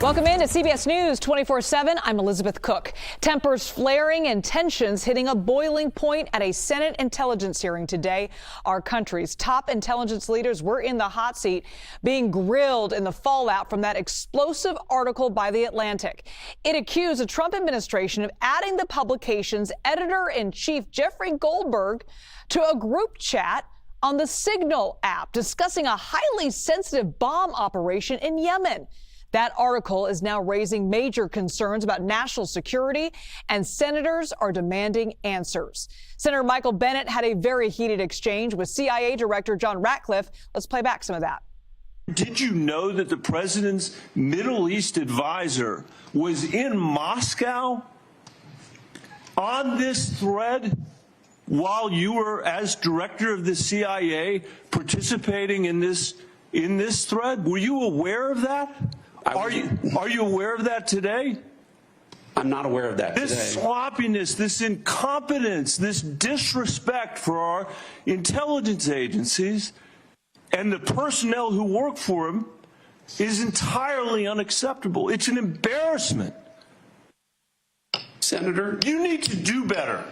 Welcome in to CBS News 24/7. I'm Elizabeth Cook. Tempers flaring and tensions hitting a boiling point at a Senate intelligence hearing today. Our country's top intelligence leaders were in the hot seat, being grilled in the fallout from that explosive article by The Atlantic. It accused the Trump administration of adding the publication's editor-in-chief, Jeffrey Goldberg, to a group chat on the Signal app discussing a highly sensitive bomb operation in Yemen. That article is now raising major concerns about national security, and senators are demanding answers. Senator Michael Bennet had a very heated exchange with CIA Director John Ratcliffe. Let's play back some of that. Did you know that the president's Middle East advisor was in Moscow on this thread while you were, as director of the CIA, participating in this thread? Were you aware of that? Are you aware of that today? I'm not aware of that today. This sloppiness, this incompetence, this disrespect for our intelligence agencies and the personnel who work for them is entirely unacceptable. It's an embarrassment. Senator, you need to do better.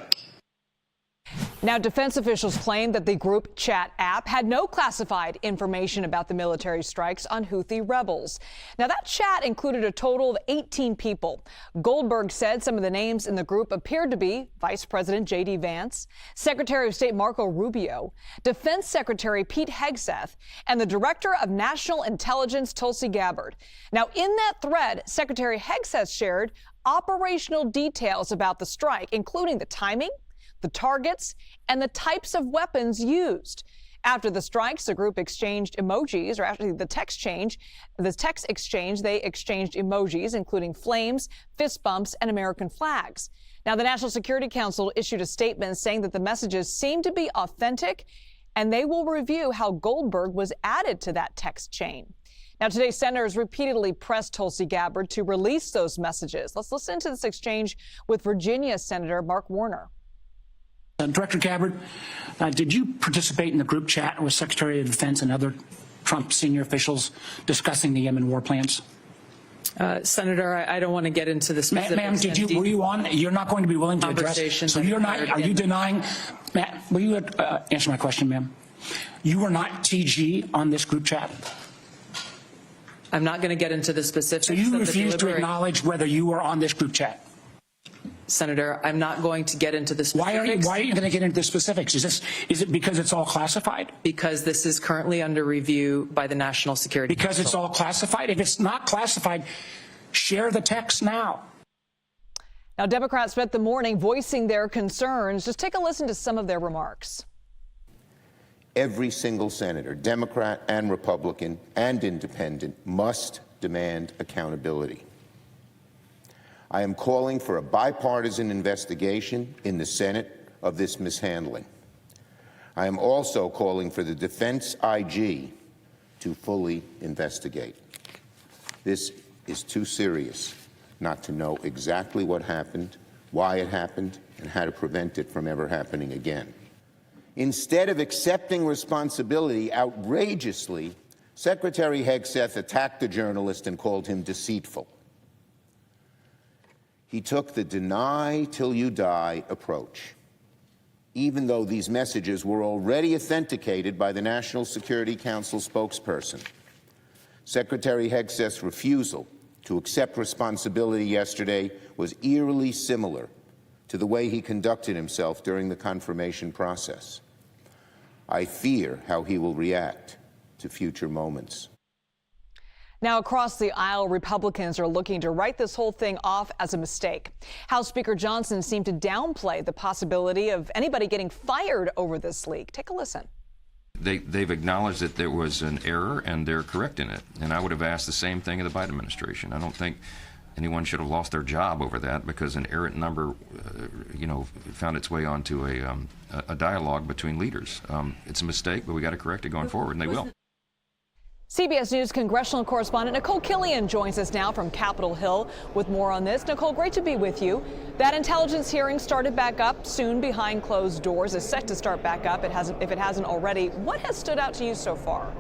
Now, defense officials claim that the group chat app had no classified information about the military strikes on Houthi rebels. Now, that chat included a total of 18 people. Goldberg said some of the names in the group appeared to be Vice President J.D. Vance, Secretary of State Marco Rubio, Defense Secretary Pete Hegseth, and the Director of National Intelligence Tulsi Gabbard. Now, in that thread, Secretary Hegseth shared operational details about the strike, including the timing, the targets, and the types of weapons used. After the strikes, the group exchanged emojis, or after the text exchange, they exchanged emojis, including flames, fist bumps, and American flags. Now, the National Security Council issued a statement saying that the messages seem to be authentic, and they will review how Goldberg was added to that text chain. Now, today, senators repeatedly pressed Tulsi Gabbard to release those messages. Let's listen to this exchange with Virginia Senator Mark Warner. Director Gabbard, did you participate in the group chat with Secretary of Defense and other Trump senior officials discussing the Yemen war plans? Senator, I don't want to get into the specifics. Ma'am, were you on? You're not going to be willing to address. So you're not. Are you denying? Ma'am, will you answer my question, ma'am? You were not TG on this group chat. I'm not going to get into the specifics. So you refuse to acknowledge whether you were on this group chat. Senator, I'm not going to get into the specifics. Why are you going to get into the specifics? Is it because it's all classified? Because this is currently under review by the National Security Council. Because it's all classified? If it's not classified, share the text now. Now, Democrats spent the morning voicing their concerns. Just take a listen to some of their remarks. Every single senator, Democrat and Republican and independent, must demand accountability. I am calling for a bipartisan investigation in the Senate of this mishandling. I am also calling for the defense IG to fully investigate. This is too serious not to know exactly what happened, why it happened, and how to prevent it from ever happening again. Instead of accepting responsibility outrageously, Secretary Hegseth attacked the journalist and called him deceitful. He took the deny till you die approach, even though these messages were already authenticated by the National Security Council spokesperson. Secretary Hegseth's refusal to accept responsibility yesterday was eerily similar to the way he conducted himself during the confirmation process. I fear how he will react to future moments. Now, across the aisle, Republicans are looking to write this whole thing off as a mistake. House Speaker Johnson seemed to downplay the possibility of anybody getting fired over this leak. Take a listen. They've acknowledged that there was an error, and they're correcting it. And I would have asked the same thing of the Biden administration. I don't think anyone should have lost their job over that because an errant number, found its way onto a dialogue between leaders. It's a mistake, but we got to correct it going forward, and they will. CBS News congressional correspondent Nicole Killian joins us now from Capitol Hill with more on this. Nicole, great to be with you. That intelligence hearing started back up soon behind closed doors, is set to start back up if it hasn't already. What has stood out to you so far?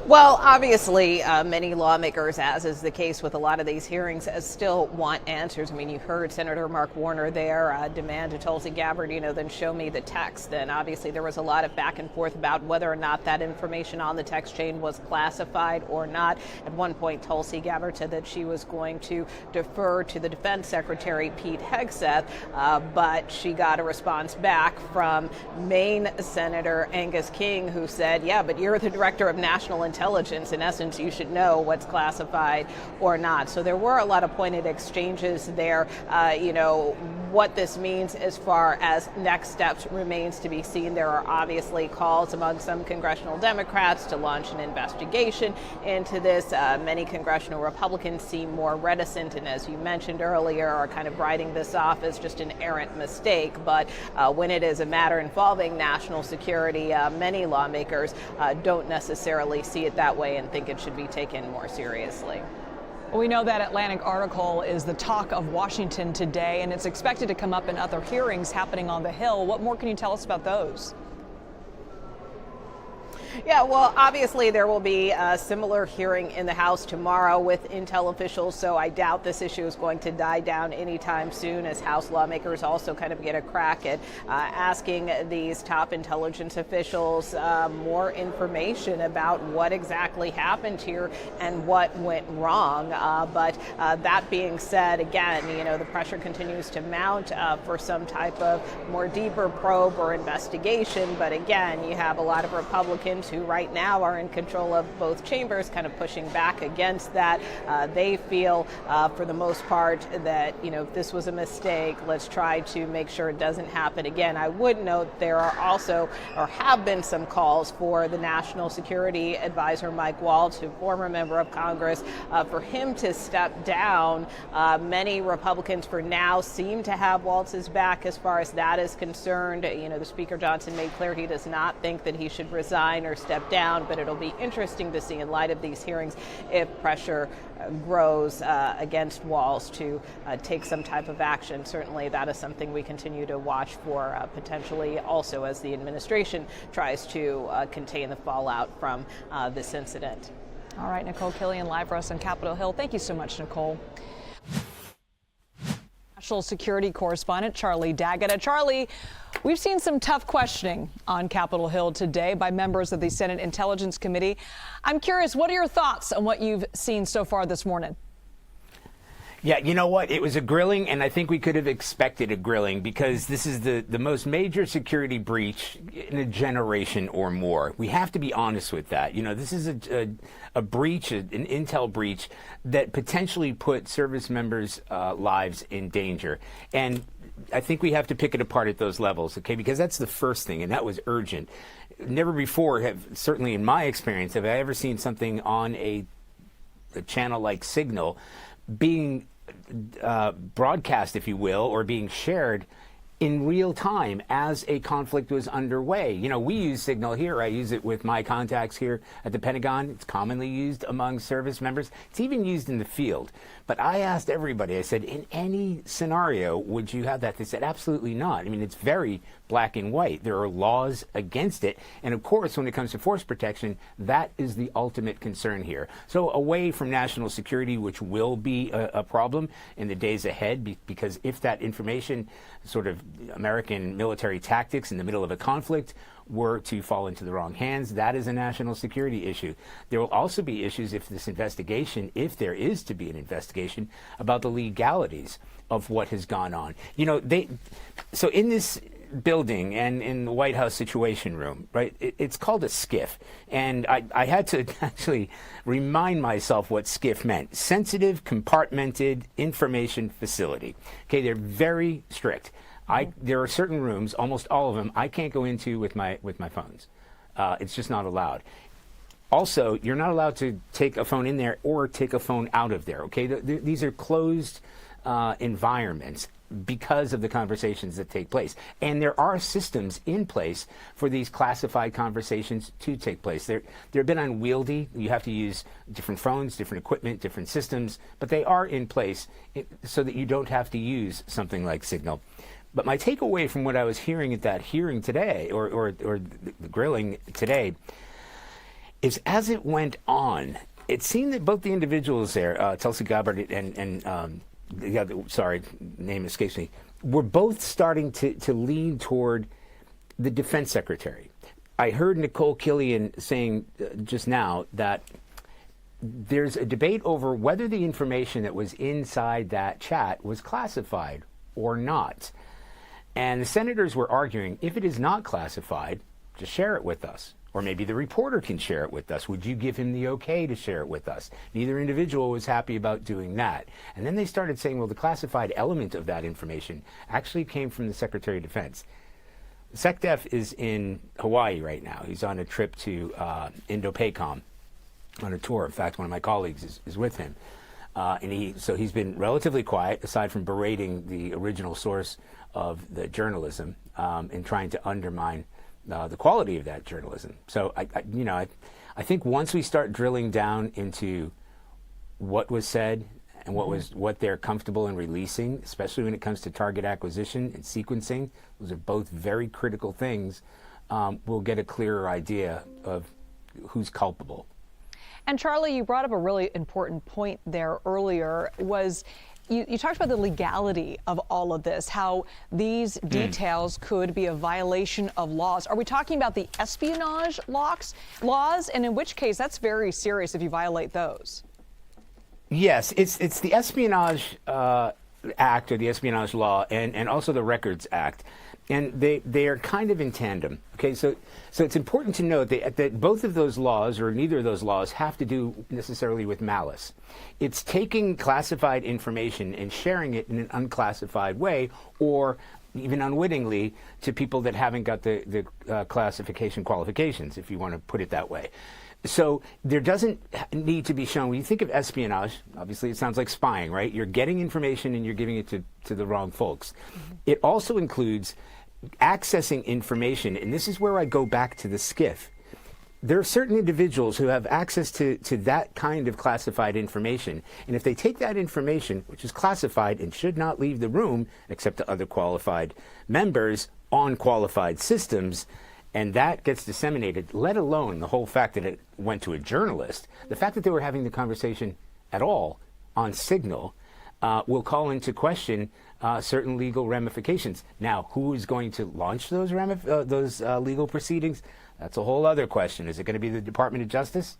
Well, obviously, many lawmakers, as is the case with a lot of these hearings, still want answers. I mean, you heard Senator Mark Warner there demand to Tulsi Gabbard, then show me the text. And obviously, there was a lot of back and forth about whether or not that information on the text chain was classified or not. At one point, Tulsi Gabbard said that she was going to defer to the Defense Secretary, Pete Hegseth, but she got a response back from Maine Senator Angus King, who said, yeah, but you're the Director of National Intelligence. In essence, you should know what's classified or not. So there were a lot of pointed exchanges there. What this means as far as next steps remains to be seen. There are obviously calls among some congressional Democrats to launch an investigation into this. Many congressional Republicans seem more reticent, and as you mentioned earlier, are kind of writing this off as just an errant mistake. But when it is a matter involving national security, many lawmakers don't necessarily see it that way and think it should be taken more seriously. We know that Atlantic article is the talk of Washington today, and it's expected to come up in other hearings happening on the Hill. What more can you tell us about those? Yeah, well, obviously there will be a similar hearing in the House tomorrow with intel officials, so I doubt this issue is going to die down anytime soon, as House lawmakers also kind of get a crack at asking these top intelligence officials more information about what exactly happened here and what went wrong. But that being said, again, the pressure continues to mount for some type of more deeper probe or investigation. But again, you have a lot of Republicans who right now are in control of both chambers, kind of pushing back against that. They feel, for the most part, that, this was a mistake. Let's try to make sure it doesn't happen again. I would note there are also, or have been, some calls for the National Security Advisor, Mike Waltz, who former member of Congress, for him to step down. Many Republicans for now seem to have Waltz's back as far as that is concerned. The Speaker Johnson made clear he does not think that he should resign or step down, but it'll be interesting to see in light of these hearings if pressure grows against Walz to take some type of action. Certainly that is something we continue to watch for, potentially also as the administration tries to contain the fallout from this incident. All right, Nicole Killian live for us on Capitol Hill. Thank you so much, Nicole. National security correspondent Charlie Daggett. Charlie, we've seen some tough questioning on Capitol Hill today by members of the Senate Intelligence Committee. I'm curious, what are your thoughts on what you've seen so far this morning? Yeah, you know what? It was a grilling, and I think we could have expected a grilling, because this is the most major security breach in a generation or more. We have to be honest with that. This is a breach, an intel breach that potentially put service members' lives in danger. And I think we have to pick it apart at those levels, okay? Because that's the first thing, and that was urgent. Never before certainly in my experience, have I ever seen something on a channel like Signal being broadcast, if you will, or being shared in real time as a conflict was underway. We use Signal here. I use it with my contacts here at the Pentagon. It's commonly used among service members. It's even used in the field. But I asked everybody, I said, in any scenario, would you have that? They said, absolutely not. I mean, it's very black and white. There are laws against it. And of course, when it comes to force protection, that is the ultimate concern here. So away from national security, which will be a problem in the days ahead, because if that information, sort of American military tactics in the middle of a conflict, were to fall into the wrong hands, that is a national security issue. There will also be issues if this investigation, if there is to be an investigation, about the legalities of what has gone on. So in this building and in the White House Situation Room, right, it's called a SCIF. And I had to actually remind myself what SCIF meant. Sensitive Compartmented Information Facility. Okay, they're very strict. There are certain rooms, almost all of them, I can't go into with my phones. It's just not allowed. Also, you're not allowed to take a phone in there or take a phone out of there. Okay, these are closed environments because of the conversations that take place. And there are systems in place for these classified conversations to take place. They're a bit unwieldy. You have to use different phones, different equipment, different systems, but they are in place so that you don't have to use something like Signal. But my takeaway from what I was hearing at that hearing today, or the grilling today, is as it went on, it seemed that both the individuals there, Tulsi Gabbard and the other, sorry, name escapes me, were both starting to lean toward the defense secretary. I heard Nicole Killian saying just now that there's a debate over whether the information that was inside that chat was classified or not. And the senators were arguing, if it is not classified, just share it with us. Or maybe the reporter can share it with us. Would you give him the okay to share it with us? Neither individual was happy about doing that. And then they started saying, well, the classified element of that information actually came from the Secretary of Defense. SecDef is in Hawaii right now. He's on a trip to Indo-PACOM on a tour. In fact, one of my colleagues is with him. So he's been relatively quiet, aside from berating the original source of the journalism and trying to undermine the quality of that journalism. So I think once we start drilling down into what was said and what they're comfortable in releasing, especially when it comes to target acquisition and sequencing, those are both very critical things, we'll get a clearer idea of who's culpable. And Charlie, you brought up a really important point there earlier, was you talked about the legality of all of this, how these details could be a violation of laws. Are we talking about the espionage laws? And in which case, that's very serious if you violate those. Yes, it's the Espionage Act, or the Espionage Law, and also the Records Act. And they are kind of in tandem. Okay, so it's important to note that both of those laws, or neither of those laws, have to do necessarily with malice. It's taking classified information and sharing it in an unclassified way, or even unwittingly, to people that haven't got the classification qualifications, if you want to put it that way. So there doesn't need to be shown. When you think of espionage, obviously it sounds like spying, right? You're getting information and you're giving it to the wrong folks. It also includes accessing information, and this is where I go back to the SCIF. There are certain individuals who have access to that kind of classified information, and if they take that information, which is classified and should not leave the room except to other qualified members on qualified systems, and that gets disseminated, let alone the whole fact that it went to a journalist, the fact that they were having the conversation at all on Signal will call into question certain legal ramifications. Now, who is going to launch those legal proceedings? That's a whole other question. Is it going to be the Department of Justice?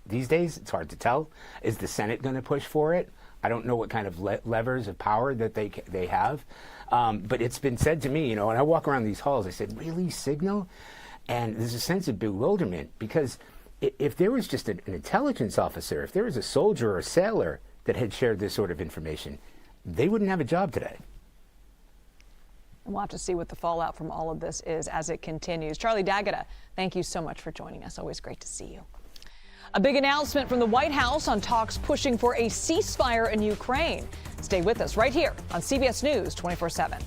These days, it's hard to tell. Is the Senate going to push for it? I don't know what kind of levers of power that they have. But it's been said to me, when I walk around these halls, I said, really, Signal? And there's a sense of bewilderment, because if there was just an intelligence officer, if there was a soldier or a sailor that had shared this sort of information, they wouldn't have a job today. And we'll have to see what the fallout from all of this is as it continues. Charlie D'Agata, thank you so much for joining us. Always great to see you. A big announcement from the White House on talks pushing for a ceasefire in Ukraine. Stay with us right here on CBS News 24/7.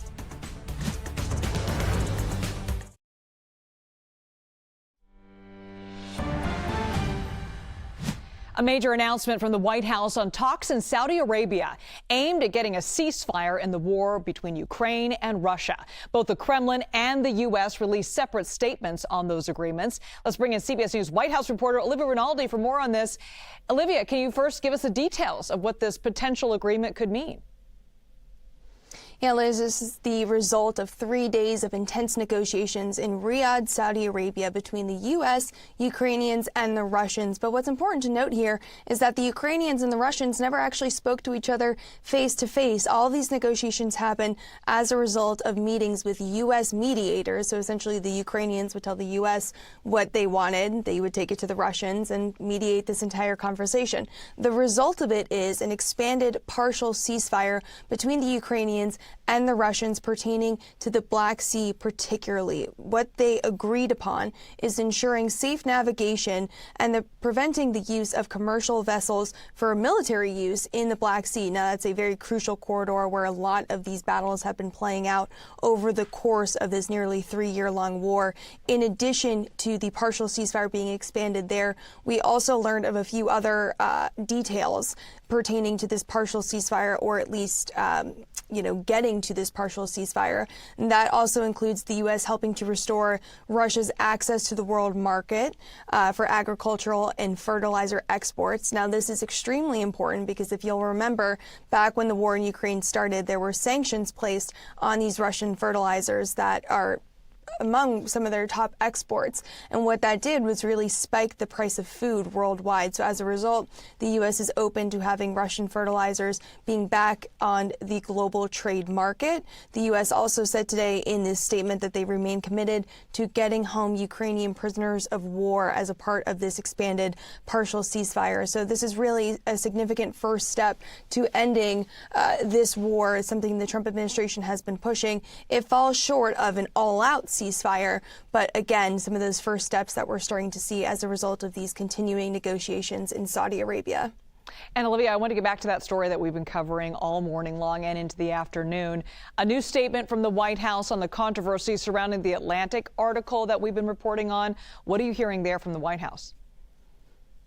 A major announcement from the White House on talks in Saudi Arabia aimed at getting a ceasefire in the war between Ukraine and Russia. Both the Kremlin and the U.S. released separate statements on those agreements. Let's bring in CBS News White House reporter Olivia Rinaldi for more on this. Olivia, can you first give us the details of what this potential agreement could mean? Yeah, Liz, this is the result of 3 days of intense negotiations in Riyadh, Saudi Arabia, between the U.S., Ukrainians, and the Russians. But what's important to note here is that the Ukrainians and the Russians never actually spoke to each other face to face. All of these negotiations happen as a result of meetings with U.S. mediators. So essentially, the Ukrainians would tell the U.S. what they wanted. They would take it to the Russians and mediate this entire conversation. The result of it is an expanded partial ceasefire between the Ukrainians and the Russians pertaining to the Black Sea particularly. What they agreed upon is ensuring safe navigation and preventing the use of commercial vessels for military use in the Black Sea. Now, that's a very crucial corridor where a lot of these battles have been playing out over the course of this nearly 3-year-long war. In addition to the partial ceasefire being expanded there, we also learned of a few other details. pertaining to this partial ceasefire, or at least, getting to this partial ceasefire. And that also includes the U.S. helping to restore Russia's access to the world market for agricultural and fertilizer exports. Now, this is extremely important because if you'll remember, back when the war in Ukraine started, there were sanctions placed on these Russian fertilizers that are among some of their top exports. And what that did was really spike the price of food worldwide. So as a result, the U.S. is open to having Russian fertilizers being back on the global trade market. The U.S. also said today in this statement that they remain committed to getting home Ukrainian prisoners of war as a part of this expanded partial ceasefire. So this is really a significant first step to ending this war. It's something the Trump administration has been pushing. It falls short of an all-out ceasefire, but again, some of those first steps that we're starting to see as a result of these continuing negotiations in Saudi Arabia. And Olivia, I want to get back to that story that we've been covering all morning long and into the afternoon. A new statement from the White House on the controversy surrounding the Atlantic article that we've been reporting on. What are you hearing there from the White House?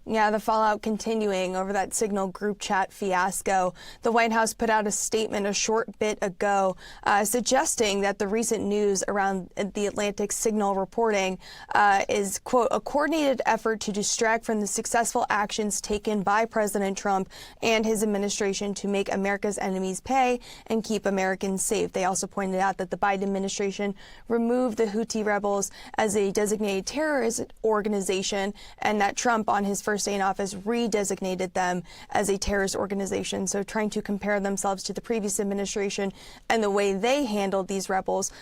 Yeah, the fallout continuing over that Signal group chat fiasco. The White House put out a statement a short bit ago suggesting that the recent news around the Atlantic Signal reporting is, quote, a coordinated effort to distract from the successful actions taken by President Trump and his administration to make America's enemies pay and keep Americans safe. They also pointed out that the Biden administration removed the Houthi rebels as a designated terrorist organization and that Trump, on his first day in office, redesignated them as a terrorist organization. So trying to compare themselves to the previous administration and the way they handled these rebels,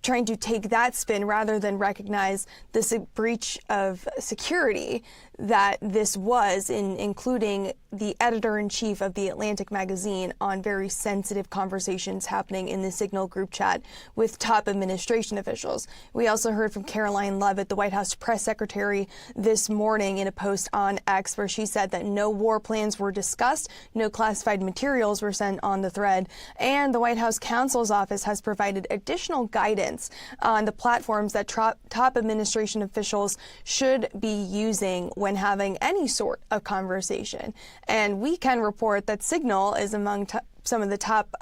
trying to take that spin rather than recognize this breach of security that this was, including the editor-in-chief of the Atlantic magazine on very sensitive conversations happening in the Signal group chat with top administration officials. We also heard from Caroline Leavitt, the White House press secretary, this morning in a post on X where she said that no war plans were discussed, no classified materials were sent on the thread, and the White House counsel's office has provided additional guidance on the platforms that top administration officials should be using when having any sort of conversation. And we can report that Signal is among some of the top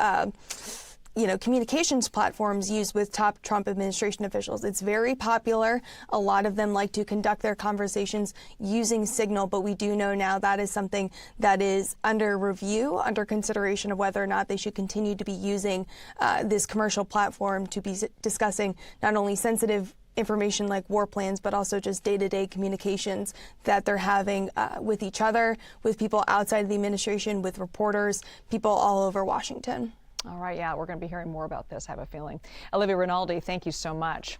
communications platforms used with top Trump administration officials. It's very popular. A lot of them like to conduct their conversations using Signal, but we do know now that is something that is under review, under consideration of whether or not they should continue to be using this commercial platform to be discussing not only sensitive information like war plans, but also just day-to-day communications that they're having with each other, with people outside of the administration, with reporters, people all over Washington. All right, yeah, we're going to be hearing more about this, I have a feeling. Olivia Rinaldi, thank you so much.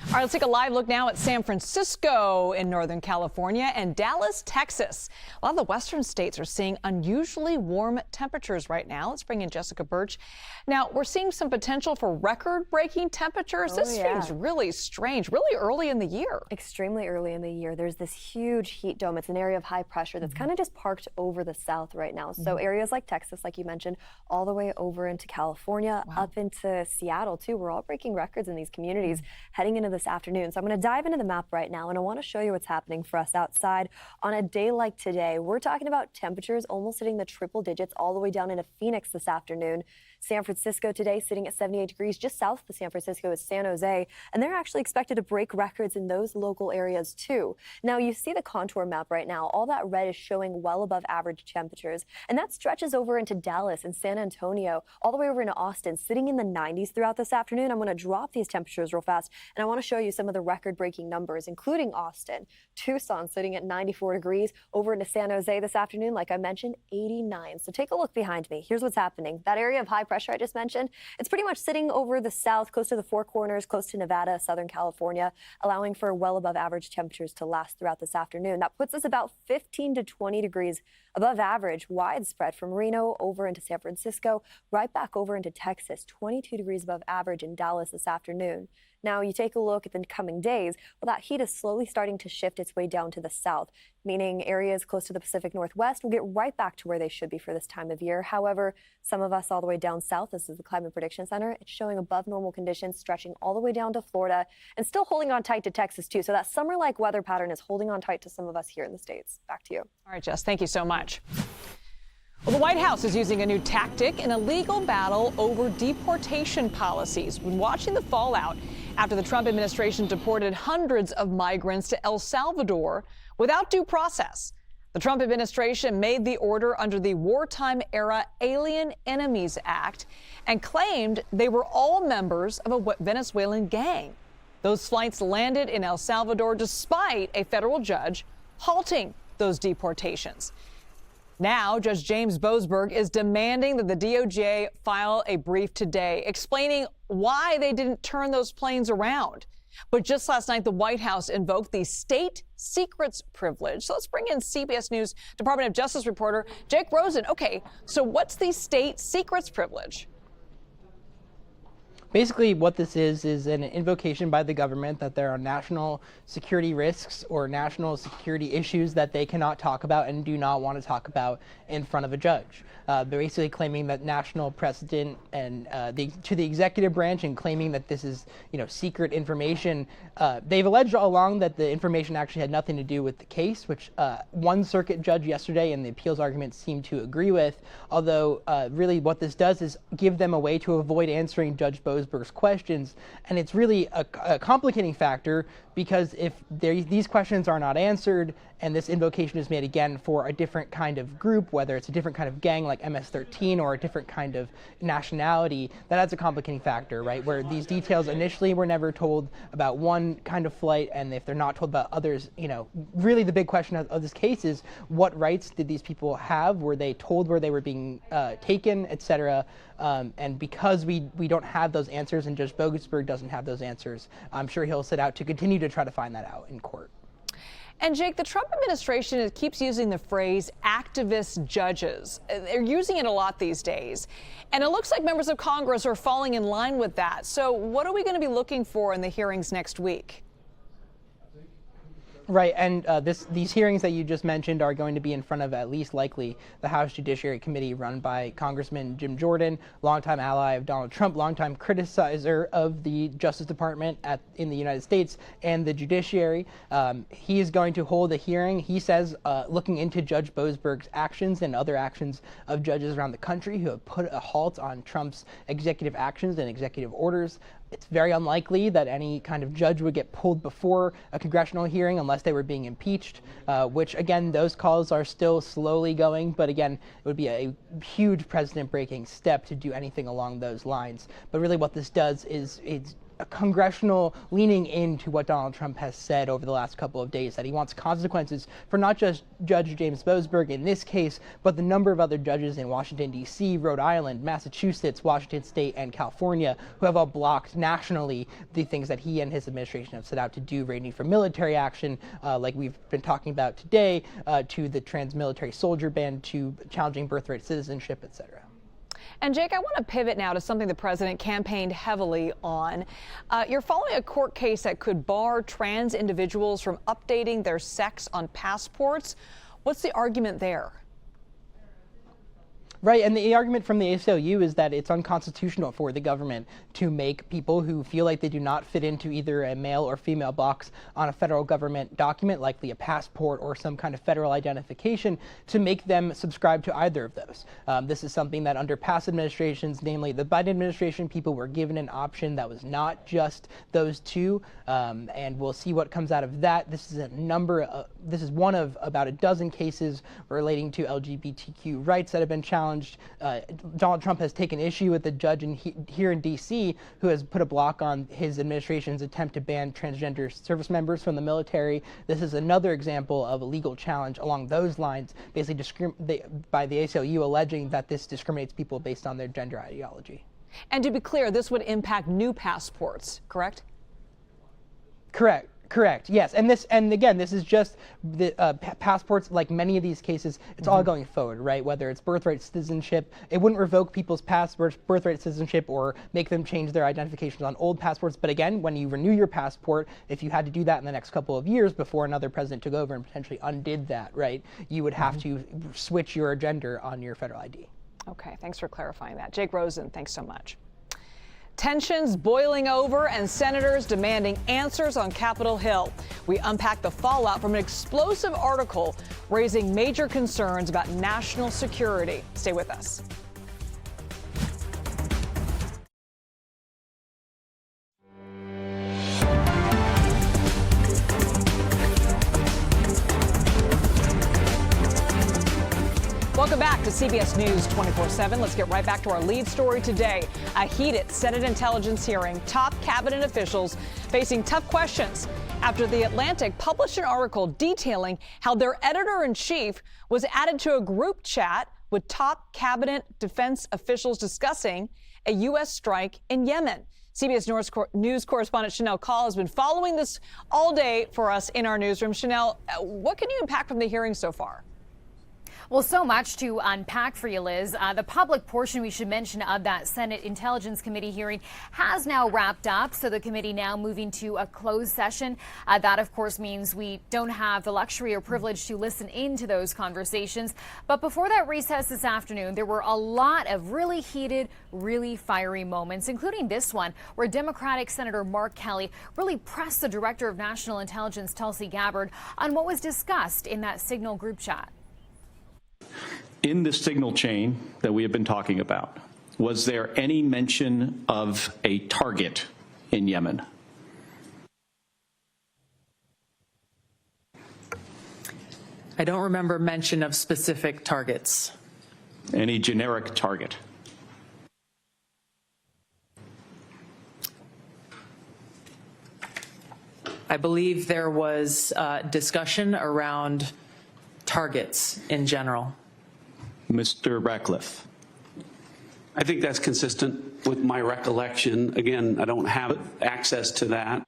All right, let's take a live look now at San Francisco in Northern California and Dallas, Texas. A lot of the western states are seeing unusually warm temperatures right now. Let's bring in Jessica Birch. Now, we're seeing some potential for record-breaking temperatures. This seems really strange, really early in the year. Extremely early in the year. There's this huge heat dome. It's an area of high pressure that's kind of just parked over the south right now. So areas like Texas, like you mentioned, all the way over into California, up into Seattle, too. We're all breaking records in these communities heading into this afternoon. So I'm going to dive into the map right now, and I want to show you what's happening for us outside. On a day like today, we're talking about temperatures almost hitting the triple digits all the way down into Phoenix this afternoon. San Francisco today sitting at 78 degrees. Just south of San Francisco is San Jose, and they're actually expected to break records in those local areas too. Now you see the contour map right now. All that red is showing well above average temperatures, and that stretches over into Dallas and San Antonio, all the way over into Austin, sitting in the 90s throughout this afternoon. I'm going to drop these temperatures real fast, and I want to show you some of the record-breaking numbers, including Austin. Tucson sitting at 94 degrees. Over into San Jose this afternoon, like I mentioned, 89. So take a look behind me. Here's what's happening. That area of high pressure I just mentioned, it's pretty much sitting over the south, close to the Four Corners, close to Nevada, Southern California, allowing for well above average temperatures to last throughout this afternoon. That puts us about 15 to 20 degrees above average, widespread from Reno over into San Francisco, right back over into Texas, 22 degrees above average in Dallas this afternoon. Now, you take a look at the coming days, well, that heat is slowly starting to shift its way down to the south. meaning areas close to the Pacific Northwest will get right back to where they should be for this time of year. However, some of us all the way down south, this is the Climate Prediction Center, it's showing above normal conditions stretching all the way down to Florida and still holding on tight to Texas too. So that summer-like weather pattern is holding on tight to some of us here in the States. Back to you. All right, Jess, thank you so much. Well, the White House is using a new tactic in a legal battle over deportation policies. We've been watching the fallout after the Trump administration deported hundreds of migrants to El Salvador without due process. The Trump administration made the order under the Wartime Era Alien Enemies Act and claimed they were all members of a Venezuelan gang. Those flights landed in El Salvador despite a federal judge halting those deportations. Now, Judge James Boasberg is demanding that the DOJ file a brief today explaining why they didn't turn those planes around. But just last night, the White House invoked the state secrets privilege. So let's bring in CBS News Department of Justice reporter Jake Rosen. Okay, so what's the state secrets privilege? Basically, what this is an invocation by the government that there are national security risks or national security issues that they cannot talk about and do not want to talk about in front of a judge. They're basically claiming that national precedent and to the executive branch and claiming that this is, secret information. They've alleged all along that the information actually had nothing to do with the case, which one circuit judge yesterday in the appeals argument seemed to agree with. Although really what this does is give them a way to avoid answering Judge Boasberg's questions, and it's really a complicating factor because if these questions are not answered and this invocation is made again for a different kind of group, whether it's a different kind of gang like MS-13 or a different kind of nationality, that adds a complicating factor, right? Where these details initially were never told about one kind of flight, and if they're not told about others, really the big question of this case is what rights did these people have? Were they told where they were being taken, etc.? And because we don't have those answers and Judge Boasberg doesn't have those answers, I'm sure he'll set out to continue to try to find that out in court. And Jake, the Trump administration keeps using the phrase activist judges. They're using it a lot these days. And it looks like members of Congress are falling in line with that. So what are we going to be looking for in the hearings next week? Right, and these hearings that you just mentioned are going to be in front of at least likely the House Judiciary Committee run by Congressman Jim Jordan, longtime ally of Donald Trump, longtime criticizer of the Justice Department in the United States and the judiciary. He is going to hold a hearing, he says, looking into Judge Boasberg's actions and other actions of judges around the country who have put a halt on Trump's executive actions and executive orders. It's very unlikely that any kind of judge would get pulled before a congressional hearing unless they were being impeached, which, again, those calls are still slowly going. But, again, it would be a huge precedent-breaking step to do anything along those lines. But really what this does is it's a congressional leaning into what Donald Trump has said over the last couple of days, that he wants consequences for not just Judge James Boasberg in this case, but the number of other judges in Washington, D.C., Rhode Island, Massachusetts, Washington State, and California who have all blocked nationally the things that he and his administration have set out to do, ranging from military action, like we've been talking about today, to the trans-military soldier ban, to challenging birthright citizenship, etc. And Jake, I want to pivot now to something the president campaigned heavily on. You're following a court case that could bar trans individuals from updating their sex on passports. What's the argument there? Right, and the argument from the ACLU is that it's unconstitutional for the government to make people who feel like they do not fit into either a male or female box on a federal government document, likely a passport or some kind of federal identification, to make them subscribe to either of those. This is something that under past administrations, namely the Biden administration, people were given an option that was not just those two, and we'll see what comes out of that. This is one of about a dozen cases relating to LGBTQ rights that have been challenged. Donald Trump has taken issue with the judge here in D.C. who has put a block on his administration's attempt to ban transgender service members from the military. This is another example of a legal challenge along those lines, basically by the ACLU alleging that this discriminates people based on their gender ideology. And to be clear, this would impact new passports, correct? Correct. Correct. Yes, and again, this is just the passports. Like many of these cases, it's all going forward, right? Whether it's birthright citizenship, it wouldn't revoke people's passports, birthright citizenship, or make them change their identifications on old passports. But again, when you renew your passport, if you had to do that in the next couple of years before another president took over and potentially undid that, right, you would have to switch your gender on your federal ID. Okay, thanks for clarifying that. Jake Rosen, thanks so much. Tensions boiling over and senators demanding answers on Capitol Hill. We unpack the fallout from an explosive article raising major concerns about national security. Stay with us. Welcome back to CBS News 24/7. Let's get right back to our lead story today. A heated Senate intelligence hearing, top cabinet officials facing tough questions after The Atlantic published an article detailing how their editor-in-chief was added to a group chat with top cabinet defense officials discussing a U.S. strike in Yemen. CBS News correspondent Chanel Call has been following this all day for us in our newsroom. Chanel, what can you unpack from the hearing so far? Well, so much to unpack for you, Liz. The public portion, we should mention, of that Senate Intelligence Committee hearing has now wrapped up. So the committee now moving to a closed session. That, of course, means we don't have the luxury or privilege to listen into those conversations. But before that recess this afternoon, there were a lot of really heated, really fiery moments, including this one, where Democratic Senator Mark Kelly really pressed the Director of National Intelligence, Tulsi Gabbard, on what was discussed in that Signal group chat. In the signal chain that we have been talking about, was there any mention of a target in Yemen? I don't remember mention of specific targets. Any generic target? I believe there was discussion around targets in general. Mr. Ratcliffe. I think that's consistent with my recollection. Again, I don't have access to that.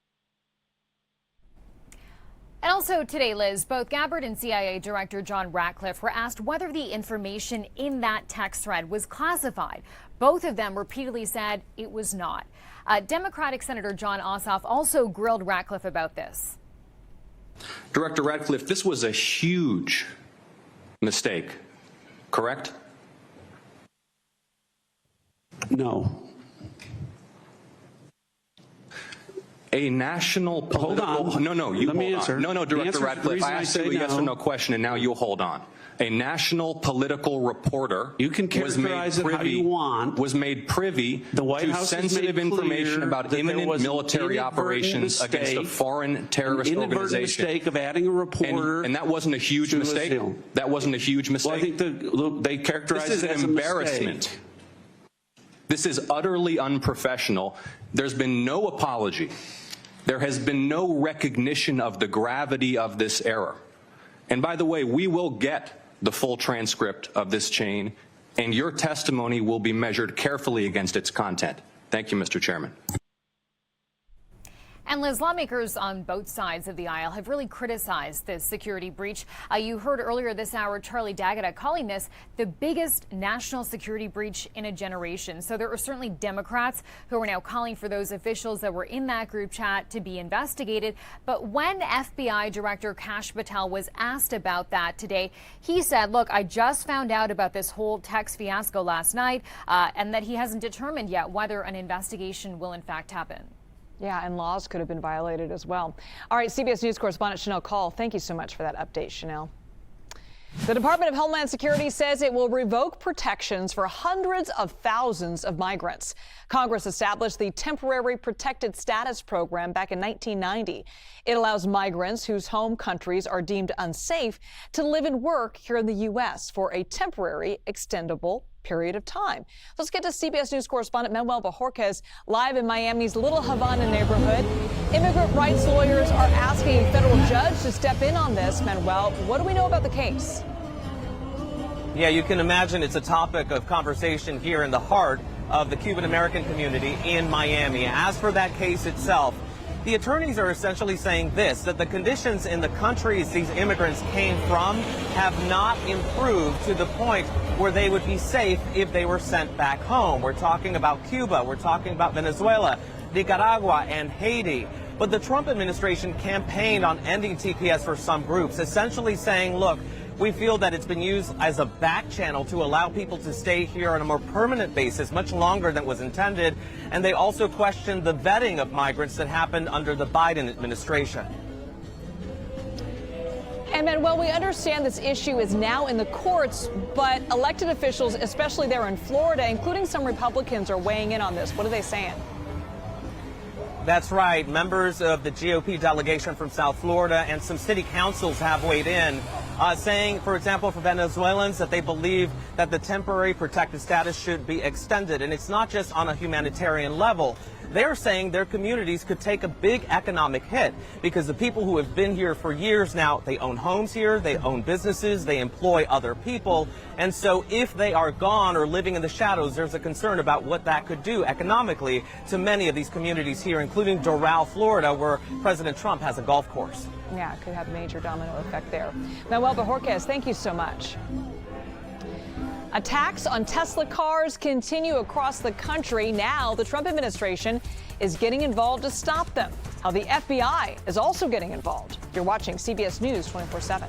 And also today, Liz, both Gabbard and CIA Director John Ratcliffe were asked whether the information in that text thread was classified. Both of them repeatedly said it was not. Democratic Senator John Ossoff also grilled Ratcliffe about this. Director Ratcliffe, this was a huge mistake, correct? No. A national political... Hold on. No, you Let me hold answer. on. No, Director Ratcliffe, I asked you a yes or no question, and now you hold on. A national political reporter you can characterize it how you want. Was made privy to sensitive information about imminent military operations against a foreign terrorist organization. Mistake of adding a reporter, and that wasn't a huge mistake. That wasn't a huge mistake. Well, I think they characterize it as an embarrassment. This is utterly unprofessional. There's been no apology. There has been no recognition of the gravity of this error. And by the way, we will get the full transcript of this chain, and your testimony will be measured carefully against its content. Thank you, Mr. Chairman. And Liz, lawmakers on both sides of the aisle have really criticized this security breach. You heard earlier this hour Charlie D'Agata calling this the biggest national security breach in a generation. So there are certainly Democrats who are now calling for those officials that were in that group chat to be investigated. But when FBI Director Kash Patel was asked about that today, he said, look, I just found out about this whole text fiasco last night, and that he hasn't determined yet whether an investigation will in fact happen. Yeah, and laws could have been violated as well. All right, CBS News correspondent Chanel Call, thank you so much for that update, Chanel. The Department of Homeland Security says it will revoke protections for hundreds of thousands of migrants. Congress established the Temporary Protected Status Program back in 1990. It allows migrants whose home countries are deemed unsafe to live and work here in the U.S. for a temporary, extendable period of time. Let's get to CBS News correspondent Manuel Bajorquez live in Miami's Little Havana neighborhood. Immigrant rights lawyers are asking a federal judge to step in on this. Manuel, what do we know about the case? Yeah, you can imagine it's a topic of conversation here in the heart of the Cuban American community in Miami. As for that case itself, The attorneys are essentially saying this, that the conditions in the countries these immigrants came from have not improved to the point where they would be safe if they were sent back home. We're talking about Cuba, we're talking about Venezuela, Nicaragua, and Haiti. But the Trump administration campaigned on ending TPS for some groups, essentially saying, look, we feel that it's been used as a back channel to allow people to stay here on a more permanent basis, much longer than was intended. And they also questioned the vetting of migrants that happened under the Biden administration. And Manuel, we understand this issue is now in the courts, but elected officials, especially there in Florida, including some Republicans, are weighing in on this. What are they saying? That's right. Members of the GOP delegation from South Florida and some city councils have weighed in, saying, for example, for Venezuelans, that they believe that the temporary protected status should be extended. And it's not just on a humanitarian level. They're saying their communities could take a big economic hit because the people who have been here for years now, they own homes here, they own businesses, they employ other people. And so if they are gone or living in the shadows, there's a concern about what that could do economically to many of these communities here, including Doral, Florida, where President Trump has a golf course. Yeah, it could have a major domino effect there. Manuel Bojorquez, thank you so much. Attacks on Tesla cars continue across the country. Now the Trump administration is getting involved to stop them. How the FBI is also getting involved. You're watching CBS News 24/7.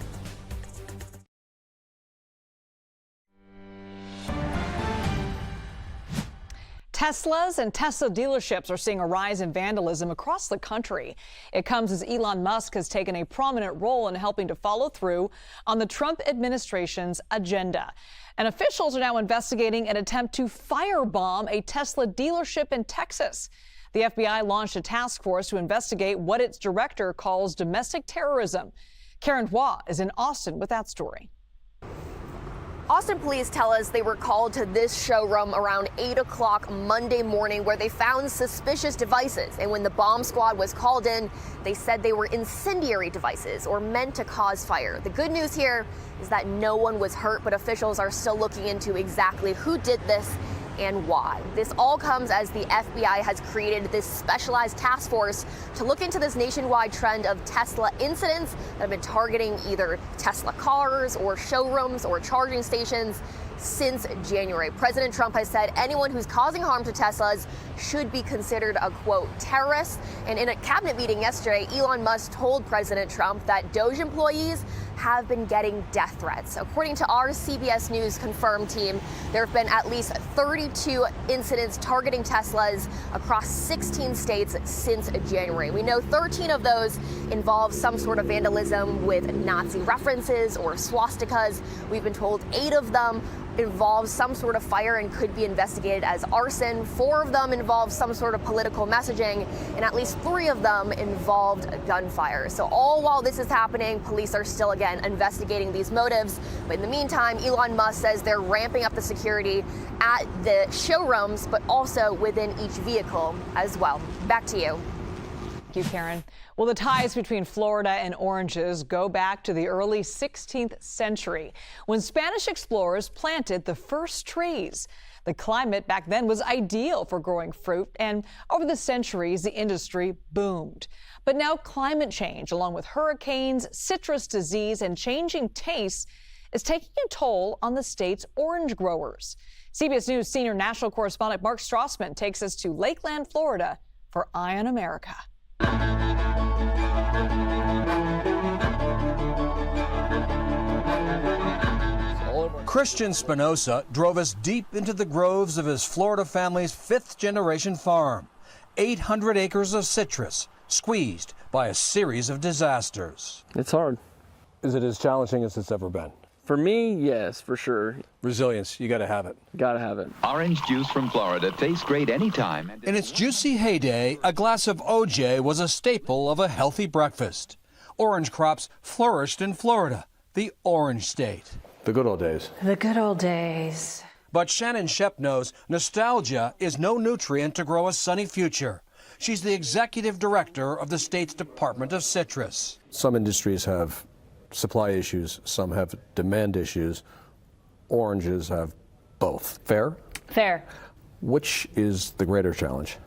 Teslas and Tesla dealerships are seeing a rise in vandalism across the country. It comes as Elon Musk has taken a prominent role in helping to follow through on the Trump administration's agenda. And officials are now investigating an attempt to firebomb a Tesla dealership in Texas. The FBI launched a task force to investigate what its director calls domestic terrorism. Karen Hua is in Austin with that story. Austin police tell us they were called to this showroom around 8 o'clock Monday morning where they found suspicious devices. And when the bomb squad was called in, they said they were incendiary devices or meant to cause fire. The good news here is that no one was hurt, but officials are still looking into exactly who did this and why. This all comes as the FBI has created this specialized task force to look into this nationwide trend of Tesla incidents that have been targeting either Tesla cars or showrooms or charging stations since January. President Trump has said anyone who's causing harm to Teslas should be considered a, quote, terrorist. And in a cabinet meeting yesterday, Elon Musk told President Trump that Doge employees have been getting death threats. According to our CBS News confirmed team, there have been at least 32 incidents targeting Teslas across 16 states since January. We know 13 of those involve some sort of vandalism with Nazi references or swastikas. We've been told 8 of them involve some sort of fire and could be investigated as arson. 4 of them involve some sort of political messaging, and at least 3 of them involved gunfire. So all while this is happening, police are still again investigating these motives. But in the meantime, Elon Musk says they're ramping up the security at the showrooms, but also within each vehicle as well. Back to you. Thank you, Karen. Well, the ties between Florida and oranges go back to the early 16th century when Spanish explorers planted the first trees. The climate back then was ideal for growing fruit, and over the centuries, the industry boomed. But now climate change, along with hurricanes, citrus disease, and changing tastes, is taking a toll on the state's orange growers. CBS News senior national correspondent Mark Strassman takes us to Lakeland, Florida for Eye on America. Christian Spinoza drove us deep into the groves of his Florida family's 5th-generation farm. 800 acres of citrus squeezed by a series of disasters. It's hard. Is it as challenging as it's ever been? For me, yes, for sure. Resilience, you got to have it. Got to have it. Orange juice from Florida tastes great anytime. In its juicy heyday, a glass of OJ was a staple of a healthy breakfast. Orange crops flourished in Florida, the Orange State. The good old days. The good old days. But Shannon Shep knows nostalgia is no nutrient to grow a sunny future. She's the executive director of the state's Department of Citrus. Some industries have supply issues, some have demand issues. Oranges have both. Fair? Fair. Which is the greater challenge?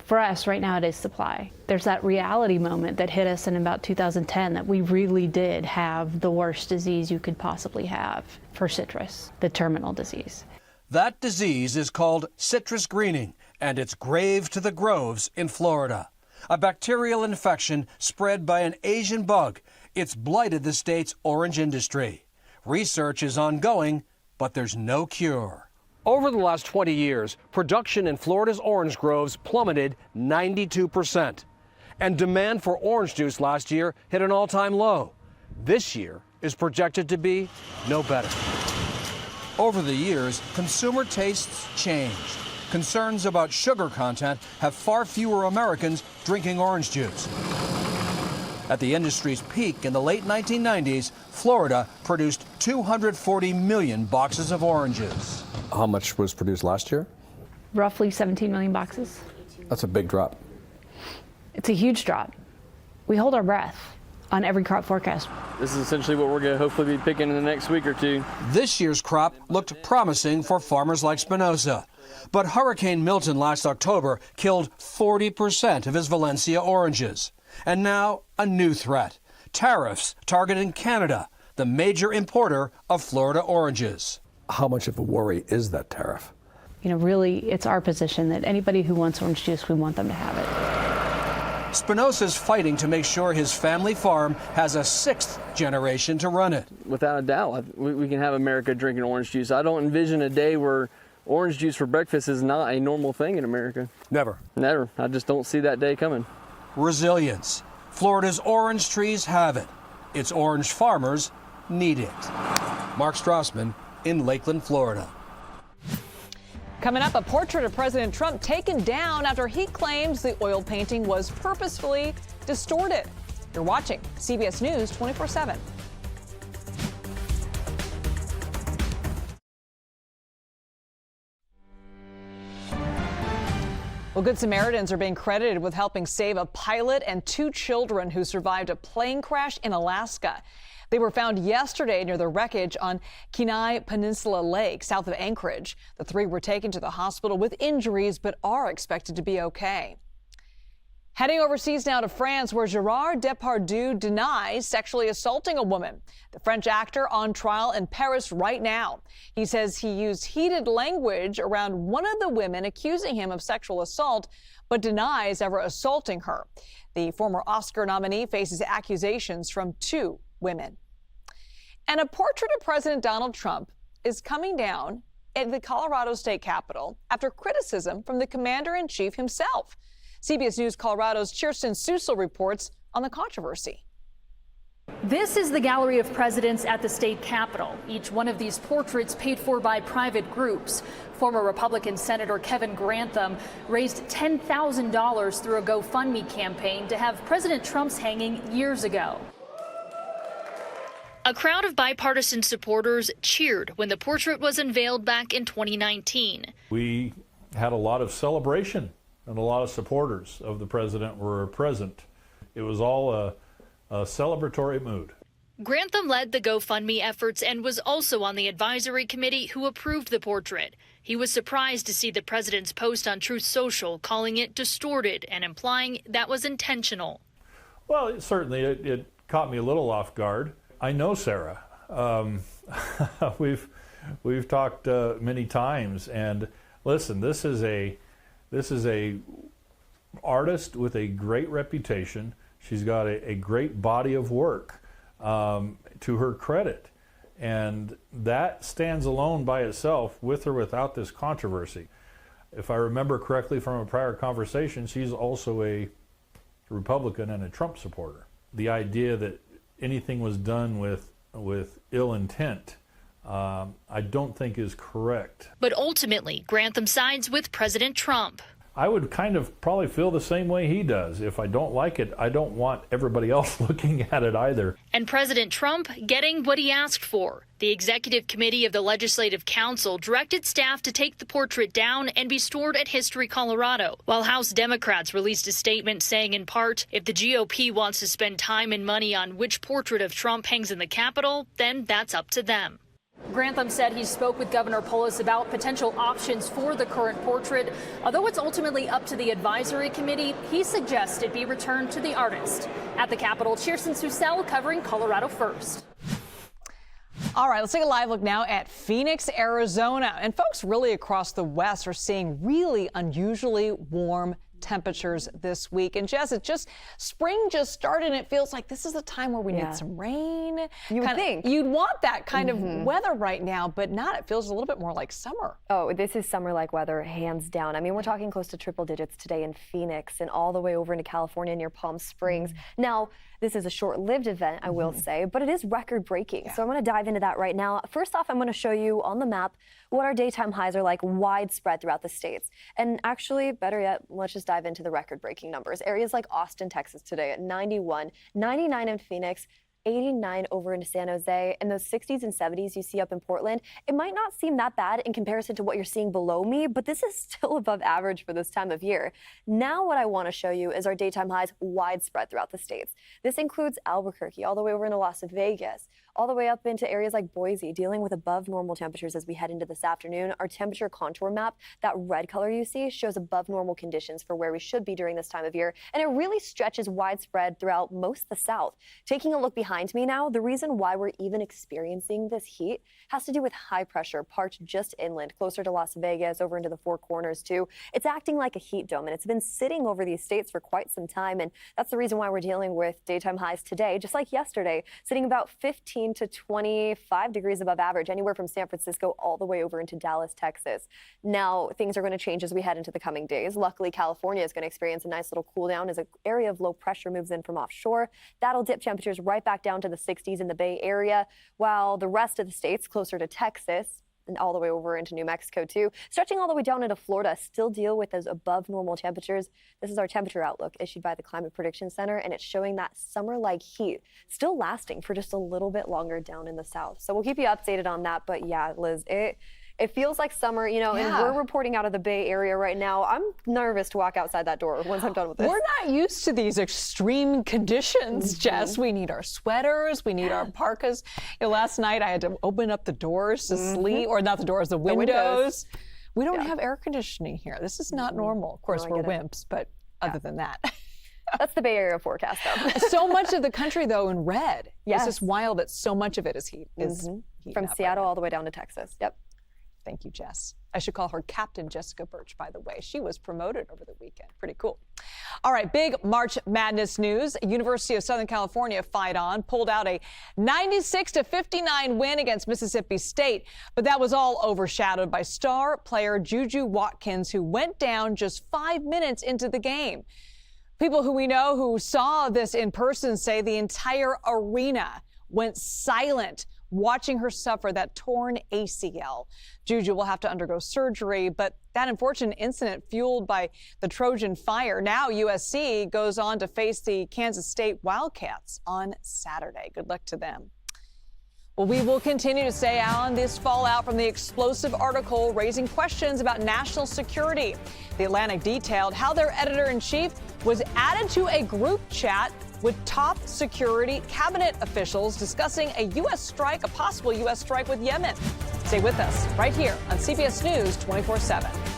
For us right now, it is supply. There's that reality moment that hit us in about 2010 that we really did have the worst disease you could possibly have for citrus, the terminal disease. That disease is called citrus greening, and it's grave to the groves in Florida. A bacterial infection spread by an Asian bug. It's blighted the state's orange industry. Research is ongoing, but there's no cure. Over the last 20 years, production in Florida's orange groves plummeted 92%. And demand for orange juice last year hit an all-time low. This year is projected to be no better. Over the years, consumer tastes changed. Concerns about sugar content have far fewer Americans drinking orange juice. At the industry's peak in the late 1990s, Florida produced 240 million boxes of oranges. How much was produced last year? Roughly 17 million boxes. That's a big drop. It's a huge drop. We hold our breath on every crop forecast. This is essentially what we're going to hopefully be picking in the next week or two. This year's crop looked promising for farmers like Spinoza. But Hurricane Milton last October killed 40% of his Valencia oranges. And now a new threat, tariffs targeting Canada, the major importer of Florida oranges. How much of a worry is that tariff? You know, really, it's our position that anybody who wants orange juice, we want them to have it. Spinoza's fighting to make sure his family farm has a 6th generation to run it. Without a doubt, we can have America drinking orange juice. I don't envision a day where orange juice for breakfast is not a normal thing in America. Never. Never. I just don't see that day coming. Resilience. Florida's orange trees have it. Its orange farmers need it. Mark Strassman in Lakeland, Florida. Coming up, a portrait of President Trump taken down after he claims the oil painting was purposefully distorted. You're watching CBS News 24/7. Well, Good Samaritans are being credited with helping save a pilot and 2 children who survived a plane crash in Alaska. They were found yesterday near the wreckage on Kenai Peninsula Lake, south of Anchorage. The 3 were taken to the hospital with injuries, but are expected to be okay. Heading overseas now to France, where Gérard Depardieu denies sexually assaulting a woman. The French actor on trial in Paris right now. He says he used heated language around one of the women accusing him of sexual assault, but denies ever assaulting her. The former Oscar nominee faces accusations from 2 women. And a portrait of President Donald Trump is coming down at the Colorado State Capitol after criticism from the commander-in-chief himself. CBS News Colorado's Kirsten Susel reports on the controversy. This is the gallery of presidents at the state capitol. Each one of these portraits paid for by private groups. Former Republican Senator Kevin Grantham raised $10,000 through a GoFundMe campaign to have President Trump's hanging years ago. A crowd of bipartisan supporters cheered when the portrait was unveiled back in 2019. We had a lot of celebration and a lot of supporters of the president were present. It was all a celebratory mood. Grantham led the GoFundMe efforts and was also on the advisory committee who approved the portrait. He was surprised to see the president's post on Truth Social calling it distorted and implying that was intentional. Well, it caught me a little off guard. I know Sarah. We've talked many times, and listen, this is a artist with a great reputation. She's got a great body of work to her credit, and that stands alone by itself, with or without this controversy. If I remember correctly from a prior conversation, she's also a Republican and a Trump supporter. The idea that anything was done with ill intent, I don't think is correct. But ultimately, Grantham sides with President Trump. I would kind of probably feel the same way he does. If I don't like it, I don't want everybody else looking at it either. And President Trump getting what he asked for. The executive committee of the Legislative Council directed staff to take the portrait down and be stored at History Colorado, while House Democrats released a statement saying, in part, if the GOP wants to spend time and money on which portrait of Trump hangs in the Capitol, then that's up to them. Grantham said he spoke with Governor Polis about potential options for the current portrait. Although it's ultimately up to the advisory committee, he suggests it be returned to the artist. At the Capitol, Kirsten Susel covering Colorado First. All right, let's take a live look now at Phoenix, Arizona. And folks really across the West are seeing really unusually warm temperatures this week. And Jess, spring just started, and it feels like this is a time where we need some rain. You would think. You'd want that kind of weather right now, but not. It feels a little bit more like summer. Oh, this is summer-like weather, hands down. I mean, we're talking close to triple digits today in Phoenix and all the way over into California near Palm Springs. Now, this is a short-lived event, I will say, but it is record-breaking. So I'm going to dive into that right now. First off, I'm going to show you on the map what our daytime highs are like widespread throughout the states. And actually, better yet, let's just dive into the record-breaking numbers. Areas like Austin, Texas today at 91, 99 in Phoenix, 89 over into San Jose, and those 60s and 70s you see up in Portland, it might not seem that bad in comparison to what you're seeing below me, but this is still above average for this time of year. Now what I want to show you is our daytime highs widespread throughout the states. This includes Albuquerque, all the way over into Las Vegas, all the way up into areas like Boise, dealing with above normal temperatures as we head into this afternoon. Our temperature contour map, that red color you see, shows above normal conditions for where we should be during this time of year, and it really stretches widespread throughout most of the South. Taking a look behind me now, the reason why we're even experiencing this heat has to do with high pressure parked just inland, closer to Las Vegas, over into the Four Corners too. It's acting like a heat dome, and it's been sitting over these states for quite some time, and that's the reason why we're dealing with daytime highs today, just like yesterday, sitting about 15 to 25 degrees above average, anywhere from San Francisco all the way over into Dallas, Texas. Now, things are going to change as we head into the coming days. Luckily, California is going to experience a nice little cool down as an area of low pressure moves in from offshore. That'll dip temperatures right back down to the 60s in the Bay Area, while the rest of the states closer to Texas and all the way over into New Mexico too, stretching all the way down into Florida, still deal with those above normal temperatures. This is our temperature outlook issued by the Climate Prediction Center, and it's showing that summer-like heat still lasting for just a little bit longer down in the south. So we'll keep you updated on that. But yeah, Liz, it feels like summer, you know, and we're reporting out of the Bay Area right now. I'm nervous to walk outside that door once I'm done with this. We're not used to these extreme conditions, Jess. We need our sweaters. We need our parkas. You know, last night I had to open up the doors to sleep, or not the doors, the windows. We don't have air conditioning here. This is not normal. Of course, we're wimps, but other than that. That's the Bay Area forecast, though. So much of the country, though, in red. Yes. It's just wild that so much of it is heat. From Seattle all the way down to Texas. Yep. Thank you, Jess. I should call her Captain Jessica Birch, by the way. She was promoted over the weekend. Pretty cool. All right, big March Madness news. University of Southern California fight on, pulled out a 96-59 win against Mississippi State, but that was all overshadowed by star player Juju Watkins, who went down just 5 minutes into the game. People who we know who saw this in person say the entire arena went silent watching her suffer that torn ACL. Juju will have to undergo surgery, but that unfortunate incident fueled by the Trojan fire. Now USC goes on to face the Kansas State Wildcats on Saturday. Good luck to them. Well, we will continue to stay on this fallout from the explosive article raising questions about national security. The Atlantic detailed how their editor-in-chief was added to a group chat with top security cabinet officials discussing a possible U.S. strike with Yemen. Stay with us right here on CBS News 24/7.